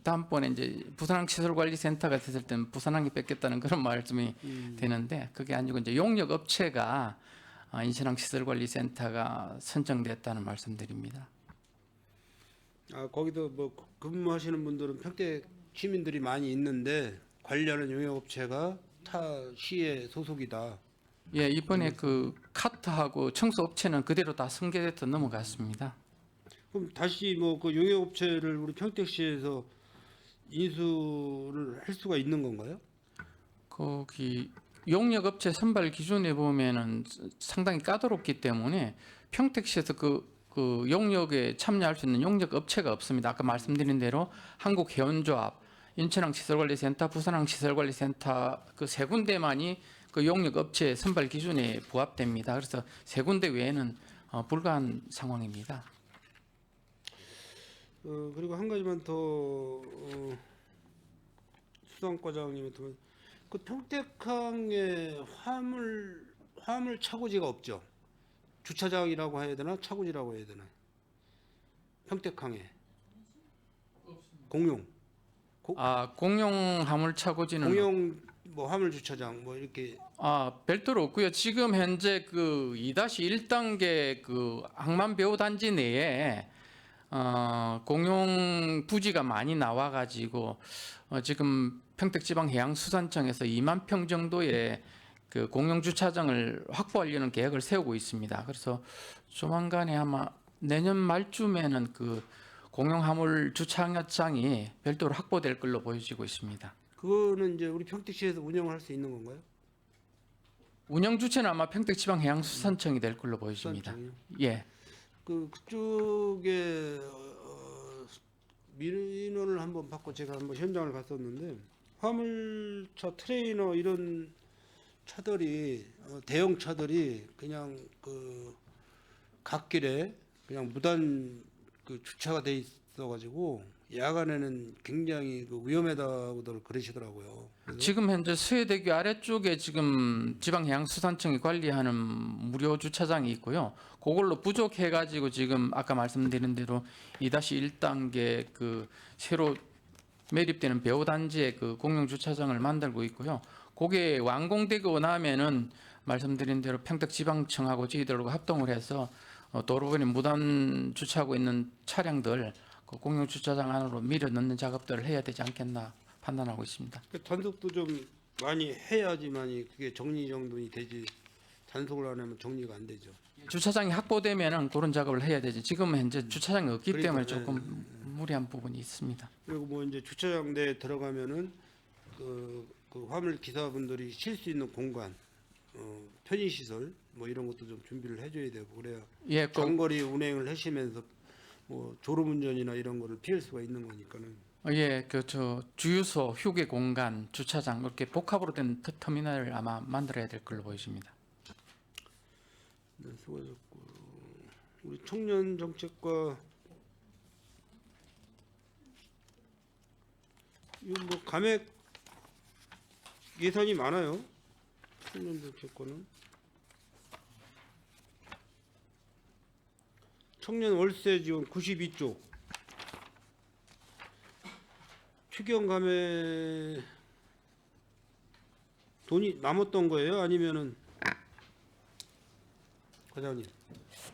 다음번에 이제 부산항 시설관리센터가 됐을 때는 부산항이 뺏겼다는 그런 말씀이 되는데 그게 아니고 이제 용역 업체가 인천항 시설관리센터가 선정됐다는 말씀드립니다. 거기도 근무하시는 분들은 평택 시민들이 많이 있는데 관련한 용역 업체가 타 시의 소속이다. 예, 이번에 그 카트하고 청소 업체는 그대로 다 승계돼서 넘어갔습니다. 그럼 다시 뭐 그 용역업체를 우리 평택시에서 인수를 할 수가 있는 건가요? 거기 용역업체 선발 기준에 보면은 상당히 까다롭기 때문에 평택시에서 그 용역에 참여할 수 있는 용역업체가 없습니다. 아까 말씀드린 대로 한국해운조합, 인천항 시설관리센터, 부산항 시설관리센터 그 세 군데만이 그 용역업체 선발 기준에 부합됩니다. 그래서 세 군데 외에는 불가한 상황입니다. 그리고 한 가지만 더 수상과장님한테 그 평택항에 화물 차고지가 없죠. 주차장이라고 해야 되나 차고지라고 해야 되나? 평택항에 공용 공용 화물 차고지는 공용 뭐 화물 주차장 뭐 이렇게 별도로 없고요. 지금 현재 그 2-1단계 그 항만 배후 단지 내에 공용 부지가 많이 나와가지고 지금 평택지방해양수산청에서 2만 평 정도의 그 공용 주차장을 확보하려는 계획을 세우고 있습니다. 그래서 조만간에 아마 내년 말쯤에는 그 공용 화물 주차장이 별도로 확보될 걸로 보여지고 있습니다. 그거는 이제 우리 평택시에서 운영을 할 수 있는 건가요? 운영 주체는 아마 평택지방해양수산청이 될 걸로 보여집니다. 수산청이요? 예. 그쪽에 민원을 한번 받고 제가 한번 현장을 갔었는데 화물차 트레이너 이런 차들이 대형 차들이 그냥 그 갓길에 그냥 무단 그 주차가 돼 있어가지고 야간에는 굉장히 그 위험하다고들 그러시더라고요. 그래서 지금 현재 수해대교 아래쪽에 지금 지방해양수산청이 관리하는 무료 주차장이 있고요. 그걸로 부족해가지고 지금 아까 말씀드린 대로 2-1단계 그 새로 매립되는 배후 단지에 그 공용 주차장을 만들고 있고요. 그게 완공되고 나면은 말씀드린 대로 평택지방청하고 저희들하고 합동을 해서 도로변에 무단 주차하고 있는 차량들 그 공용 주차장 안으로 밀어 넣는 작업들을 해야 되지 않겠나 판단하고 있습니다. 그 단속도 좀 많이 해야지만이 그게 정리정돈이 되지 단속을 안 하면 정리가 안 되죠. 주차장이 확보되면은 그런 작업을 해야 되지. 지금 현재 주차장이 없기 그러니까, 때문에 조금 무리한 부분이 있습니다. 그리고 뭐 이제 주차장 내에 들어가면은 그 화물 기사분들이 쉴 수 있는 공간, 편의 시설 뭐 이런 것도 좀 준비를 해줘야 되고 그래야 예, 꼭 장거리 운행을 하시면서 뭐 졸음운전이나 이런 거를 피할 수가 있는 거니까는. 예, 저 주유소, 휴게 공간, 주차장 이렇게 복합으로 된 터미널을 아마 만들어야 될 걸로 보여집니다. 네, 수고하셨고 우리 청년 정책과 이거 뭐 감액 예산이 많아요. 청년 정책과는 청년 월세 지원 92조 추경 감액 돈이 남았던 거예요? 아니면은 과장님?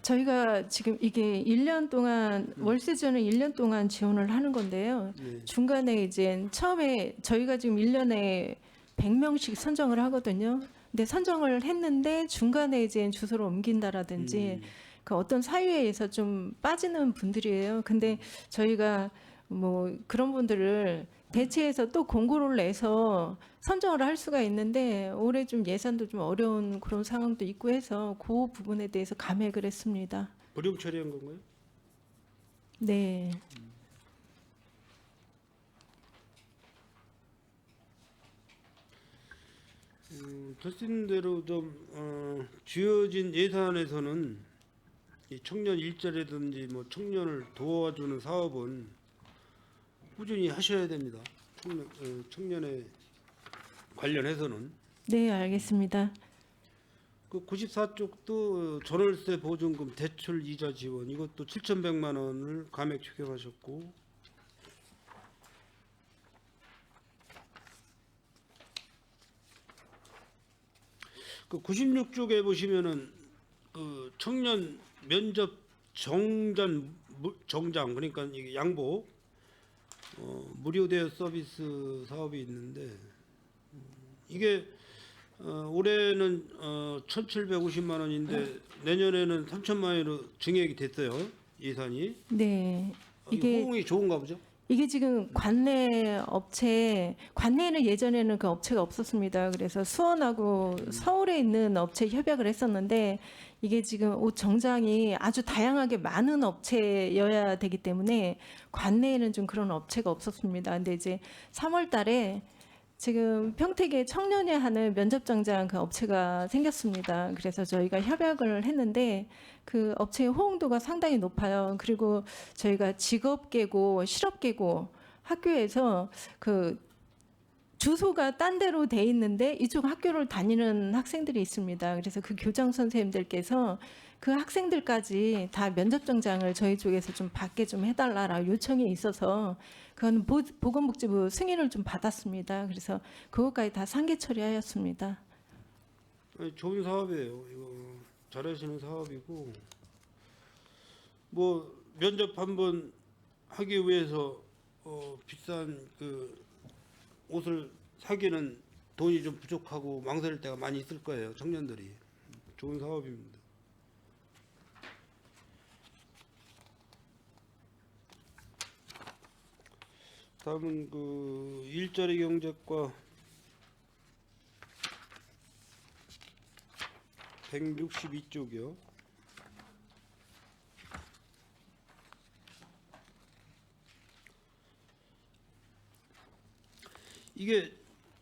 저희가 지금 이게 1년 동안 월세 지원은 1년 동안 지원을 하는 건데요. 네. 중간에 이제 처음에 저희가 지금 1년에 100명씩 선정을 하거든요. 근데 선정을 했는데 중간에 이제 주소를 옮긴다라든지 그 어떤 사유에 의해서 좀 빠지는 분들이에요. 근데 저희가 뭐 그런 분들을 대체해서 또 공고를 내서 선정을 할 수가 있는데 올해 좀 예산도 좀 어려운 그런 상황도 있고 해서 그 부분에 대해서 감액을 했습니다. 불용 처리한 건가요? 네. 말씀드린 대로 좀 주어진 예산에서는 이 청년 일자리든지 뭐 청년을 도와주는 사업은 꾸준히 하셔야 됩니다. 청년에 관련해서는 네, 알겠습니다. 그 94쪽도 전월세 보증금 대출 이자 지원 이것도 7,100만 원을 감액 추경하셨고 그 96쪽에 보시면은 그 청년 면접 정장 그러니까 이게 양복 무료 대여 서비스 사업이 있는데 이게 올해는 1,750만 원인데 내년에는 3천만 원으로 증액이 됐어요. 예산이. 네. 이게 이게 호응이 좋은가 보죠? 이게 지금 관내에는 예전에는 그 업체가 없었습니다. 그래서 수원하고 서울에 있는 업체 협약을 했었는데 이게 지금 옷 정장이 아주 다양하게 많은 업체여야 되기 때문에 관내에는 좀 그런 업체가 없었습니다. 근데 이제 3월 달에 지금 평택에 청년이 하는 면접 정장 그 업체가 생겼습니다. 그래서 저희가 협약을 했는데 그 업체의 호응도가 상당히 높아요. 그리고 저희가 직업계고 실업계고 학교에서 그 주소가 딴 데로 돼 있는데 이쪽 학교를 다니는 학생들이 있습니다. 그래서 그 교장 선생님들께서 그 학생들까지 다 면접 정장을 저희 쪽에서 좀 받게 좀 해달라라고 요청이 있어서 그건 보건복지부 승인을 좀 받았습니다. 그래서 그것까지 다 상계 처리하였습니다. 아니, 좋은 사업이에요. 이거 잘하시는 사업이고 뭐 면접 한번 하기 위해서 비싼 그 옷을 사기는 돈이 좀 부족하고 망설일 때가 많이 있을 거예요. 청년들이. 좋은 사업입니다. 다음은 그 일자리 경제과 162쪽이요. 이게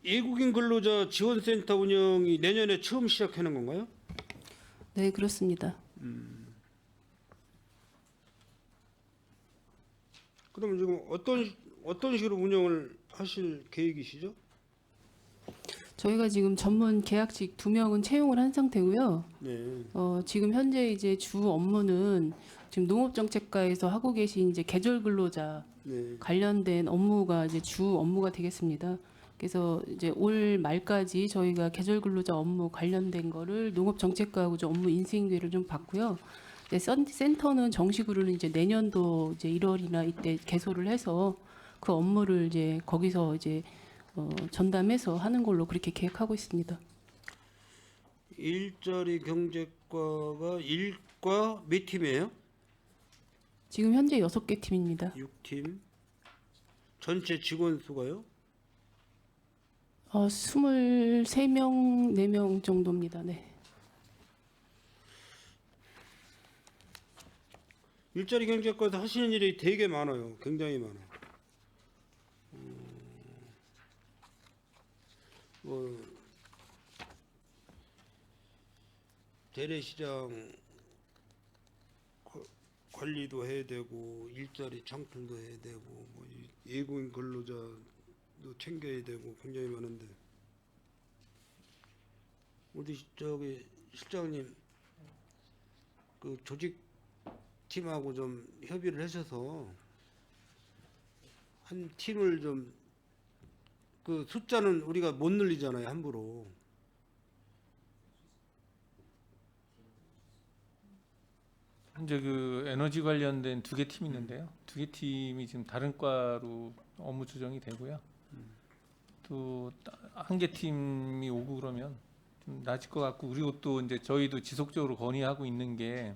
외국인 근로자 지원센터 운영이 내년에 처음 시작하는 건가요? 네, 그렇습니다. 그럼 지금 어떤 식으로 운영을 하실 계획이시죠? 저희가 지금 전문 계약직 2명은 채용을 한 상태고요. 네. 지금 현재 이제 주 업무는 지금 농업정책과에서 하고 계신 이제 계절 근로자 네. 관련된 업무가 이제 주 업무가 되겠습니다. 그래서 이제 올 말까지 저희가 계절 근로자 업무 관련된 거를 농업정책과하고 좀 업무 인수인 기회를 좀 받고요. 이제 센터는 정식으로는 이제 내년도 이제 1월이나 이때 개소를 해서 그 업무를 이제 거기서 이제 전담해서 하는 걸로 그렇게 계획하고 있습니다. 일자리 경제과가 일과 몇 팀이에요? 지금 현재 6개 팀입니다. 6팀. 전체 직원 수가요? 23명, 4명 정도입니다. 네. 일자리 경제과에서 하시는 일이 되게 많아요. 굉장히 많아요. 뭐 재래시장 관리도 해야 되고 일자리 창출도 해야 되고 뭐 외국인 근로자도 챙겨야 되고 굉장히 많은데 우리 저기 실장님 그 조직 팀하고 좀 협의를 하셔서 한 팀을 좀 그 숫자는 우리가 못 늘리잖아요 함부로. 이제 그 에너지 관련된 2개 팀이 있는데요. 2개 팀이 지금 다른 과로 업무 조정이 되고요. 또 한 개 팀이 오고 그러면 좀 낮을 것 같고 그리고 또 이제 저희도 지속적으로 건의하고 있는 게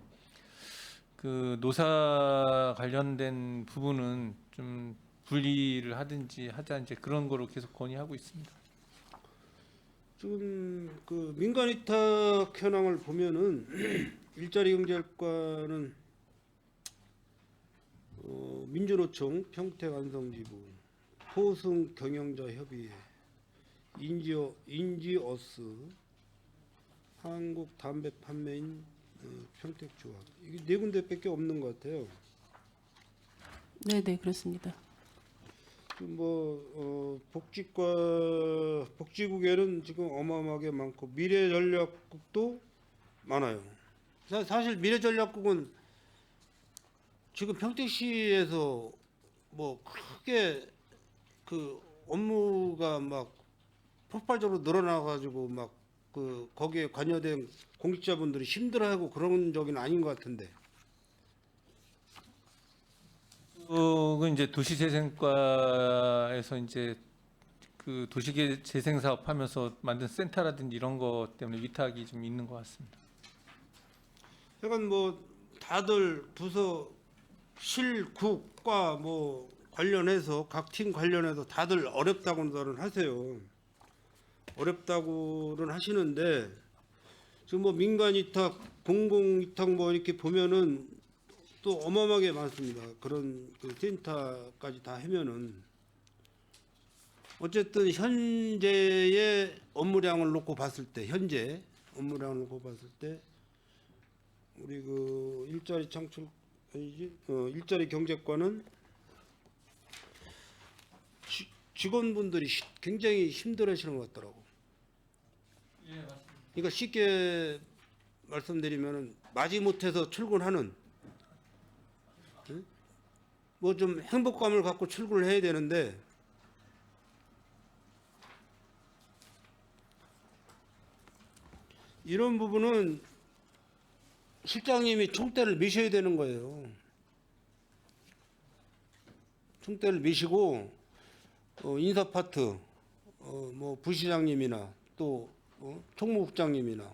그 노사 관련된 부분은 좀 분리를 하든지 하자 이제 그런 거로 계속 건의하고 있습니다. 지금 그 민간 위탁 현황을 보면은 일자리 경제과는 민주노총 평택 안성지부 포승 경영자 협의회 인지어스 한국 담배 판매인 평택조합 이게 4군데밖에 없는 것 같아요. 네, 네, 그렇습니다. 뭐 복지국에는 지금 어마어마하게 많고 미래전략국도 많아요. 사실 미래전략국은 지금 평택시에서 뭐 크게 그 업무가 막 폭발적으로 늘어나가지고 막 그 거기에 관여된 공직자분들이 힘들어하고 그런 적은 아닌 것 같은데. 그 이제 도시재생과에서 이제 그 그 도시계 재생 사업하면서 만든 센터라든지 이런 것 때문에 위탁이 좀 있는 것 같습니다. 약간 뭐 다들 부서 실국과 뭐 관련해서 각 팀 관련해서 다들 어렵다고는 하세요. 어렵다고는 하시는데 지금 뭐 민간 위탁, 공공 위탁 뭐 이렇게 보면은 또 어마어마하게 많습니다. 그런 그 센터까지 다 하면은 어쨌든 현재의 업무량을 놓고 봤을 때 현재 업무량을 놓고 봤을 때 우리 그 일자리 창출 아니지 일자리 경제과는 직원분들이 굉장히 힘들어하시는 것 같더라고. 그러니까 쉽게 말씀드리면은 마지못해서 출근하는 뭐 좀 행복감을 갖고 출근을 해야 되는데 이런 부분은 실장님이 총대를 미셔야 되는 거예요. 총대를 미시고 인사 파트 뭐 부시장님이나 또 총무국장님이나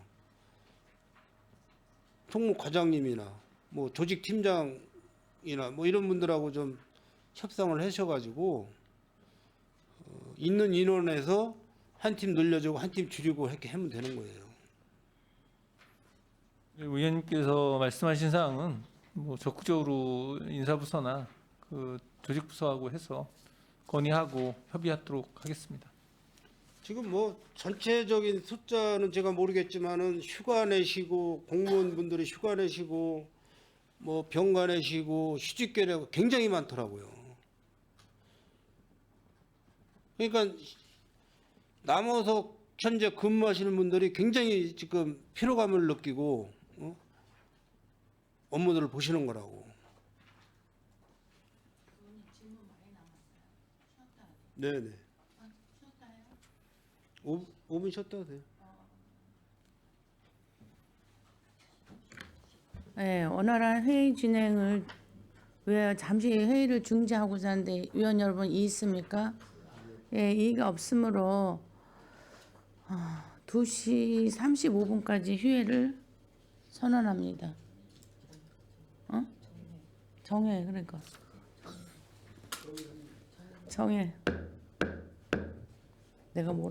총무과장님이나 뭐 조직팀장이나 뭐 이런 분들하고 좀 협상을 하셔가지고 있는 인원에서 한 팀 늘려주고 한 팀 줄이고 이렇게 하면 되는 거예요. 의원님께서 말씀하신 사항은 뭐 적극적으로 인사부서나 그 조직부서하고 해서 건의하고 협의하도록 하겠습니다. 지금 뭐 전체적인 숫자는 제가 모르겠지만은 휴가 내시고 공무원분들이 휴가 내시고 뭐 병가 내시고 휴직계라고 굉장히 많더라고요. 그러니까 남아서 현재 근무하시는 분들이 굉장히 지금 피로감을 느끼고 업무들을 보시는 거라고. 네네. 5분 쉬었다 돼요. 네, 원활한 회의 진행을 왜 잠시 회의를 중지하고자 하는데 위원 여러분 이의 있습니까? 예, 이의가 없으므로 2시 35분까지 휴회를 선언합니다. 정해 그러니까 정해. 내가 뭐라?